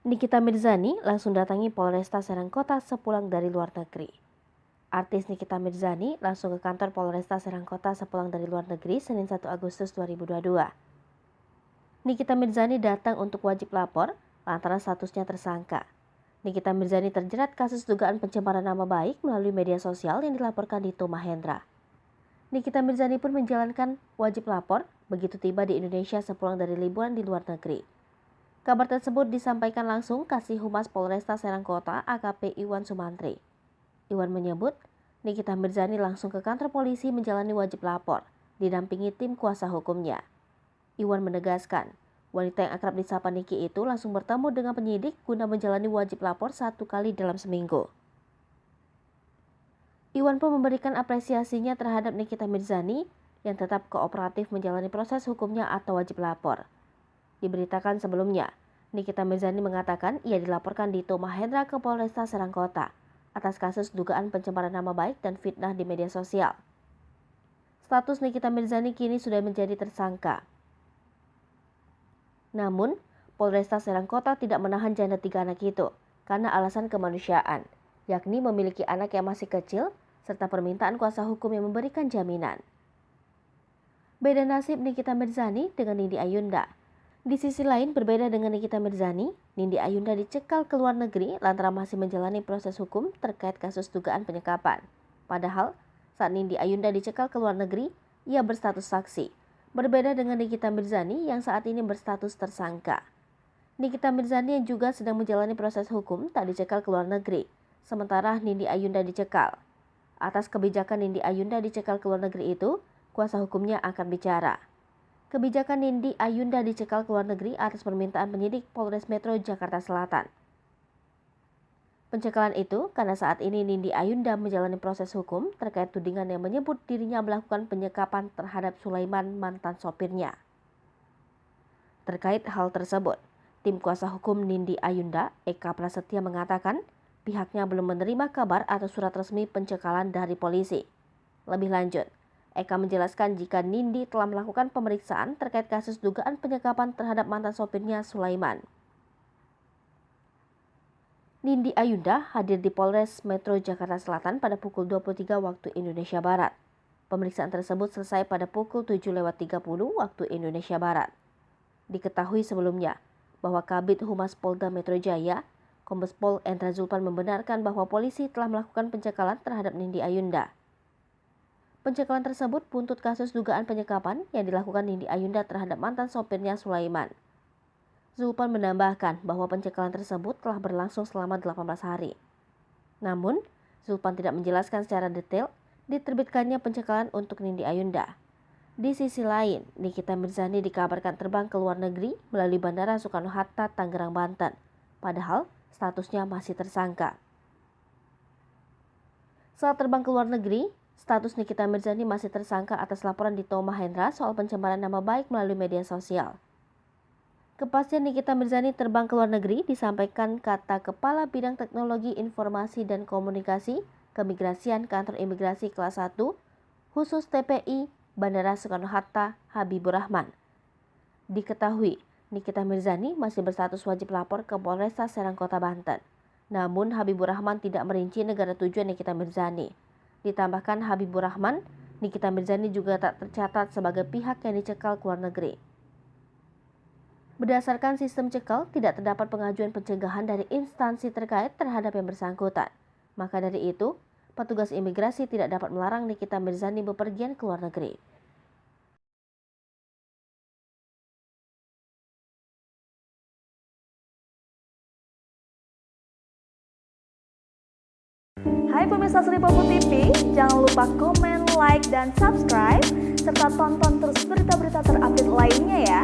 Nikita Mirzani langsung datangi Polresta Serang Kota sepulang dari luar negeri. Artis Nikita Mirzani langsung ke kantor Polresta Serang Kota sepulang dari luar negeri Senin 1 Agustus 2022. Nikita Mirzani datang untuk wajib lapor lantaran statusnya tersangka. Nikita Mirzani terjerat kasus dugaan pencemaran nama baik melalui media sosial yang dilaporkan Dito Mahendra. Nikita Mirzani pun menjalankan wajib lapor begitu tiba di Indonesia sepulang dari liburan di luar negeri. Kabar tersebut disampaikan langsung Kasih Humas Polresta Serang Kota AKP Iwan Sumantri. Iwan menyebut, Nikita Mirzani langsung ke kantor polisi menjalani wajib lapor, didampingi tim kuasa hukumnya. Iwan menegaskan, wanita yang akrab disapa Niki itu langsung bertemu dengan penyidik guna menjalani wajib lapor 1 kali dalam seminggu. Iwan pun memberikan apresiasinya terhadap Nikita Mirzani yang tetap kooperatif menjalani proses hukumnya atau wajib lapor. Diberitakan sebelumnya, Nikita Mirzani mengatakan ia dilaporkan Dito Mahendra ke Polresta Serang Kota atas kasus dugaan pencemaran nama baik dan fitnah di media sosial. Status Nikita Mirzani kini sudah menjadi tersangka. Namun, Polresta Serang Kota tidak menahan janda 3 anak itu karena alasan kemanusiaan, yakni memiliki anak yang masih kecil serta permintaan kuasa hukum yang memberikan jaminan. Beda nasib Nikita Mirzani dengan Nindi Ayunda. Di sisi lain, berbeda dengan Nikita Mirzani, Nindi Ayunda dicekal ke luar negeri lantaran masih menjalani proses hukum terkait kasus dugaan penyekapan. Padahal, saat Nindi Ayunda dicekal ke luar negeri, ia berstatus saksi. Berbeda dengan Nikita Mirzani yang saat ini berstatus tersangka. Nikita Mirzani yang juga sedang menjalani proses hukum tak dicekal ke luar negeri, sementara Nindi Ayunda dicekal. Atas kebijakan Nindi Ayunda dicekal ke luar negeri itu, kuasa hukumnya akan bicara. Kebijakan Nindi Ayunda dicekal ke luar negeri atas permintaan penyidik Polres Metro Jakarta Selatan. Pencekalan itu karena saat ini Nindi Ayunda menjalani proses hukum terkait tudingan yang menyebut dirinya melakukan penyekapan terhadap Sulaiman, mantan sopirnya. Terkait hal tersebut, tim kuasa hukum Nindi Ayunda, Eka Prasetya mengatakan pihaknya belum menerima kabar atau surat resmi pencekalan dari polisi. Lebih lanjut, Eka menjelaskan jika Nindi telah melakukan pemeriksaan terkait kasus dugaan penyekapan terhadap mantan sopirnya Sulaiman. Nindi Ayunda hadir di Polres Metro Jakarta Selatan pada pukul 23 waktu Indonesia Barat. Pemeriksaan tersebut selesai pada pukul 7.30 waktu Indonesia Barat. Diketahui sebelumnya bahwa Kabid Humas Polda Metro Jaya, Kombes Pol Endra Zulpan membenarkan bahwa polisi telah melakukan pencekalan terhadap Nindi Ayunda. Pencekalan tersebut buntut kasus dugaan penyekapan yang dilakukan Nindi Ayunda terhadap mantan sopirnya Sulaiman. Zulpan menambahkan bahwa pencekalan tersebut telah berlangsung selama 18 hari. Namun, Zulpan tidak menjelaskan secara detail diterbitkannya pencekalan untuk Nindi Ayunda. Di sisi lain, Nikita Mirzani dikabarkan terbang ke luar negeri melalui Bandara Soekarno-Hatta, Tangerang, Banten. Padahal, statusnya masih tersangka. Saat terbang ke luar negeri, status Nikita Mirzani masih tersangka atas laporan Dito Mahendra soal pencemaran nama baik melalui media sosial. Kepastian Nikita Mirzani terbang ke luar negeri disampaikan kata Kepala Bidang Teknologi Informasi dan Komunikasi Keimigrasian Kantor Imigrasi Kelas 1 khusus TPI Bandara Soekarno-Hatta Habibur Rahman. Diketahui, Nikita Mirzani masih berstatus wajib lapor ke Polresta Serang Kota Banten. Namun Habibur Rahman tidak merinci negara tujuan Nikita Mirzani. Ditambahkan Habibur Rahman, Nikita Mirzani juga tak tercatat sebagai pihak yang dicekal ke luar negeri. Berdasarkan sistem cekal, tidak terdapat pengajuan pencegahan dari instansi terkait terhadap yang bersangkutan. Maka dari itu, petugas imigrasi tidak dapat melarang Nikita Mirzani bepergian ke luar negeri. Hai pemirsa Sri Popo TV, jangan lupa komen, like, dan subscribe, serta tonton terus berita-berita terupdate lainnya ya.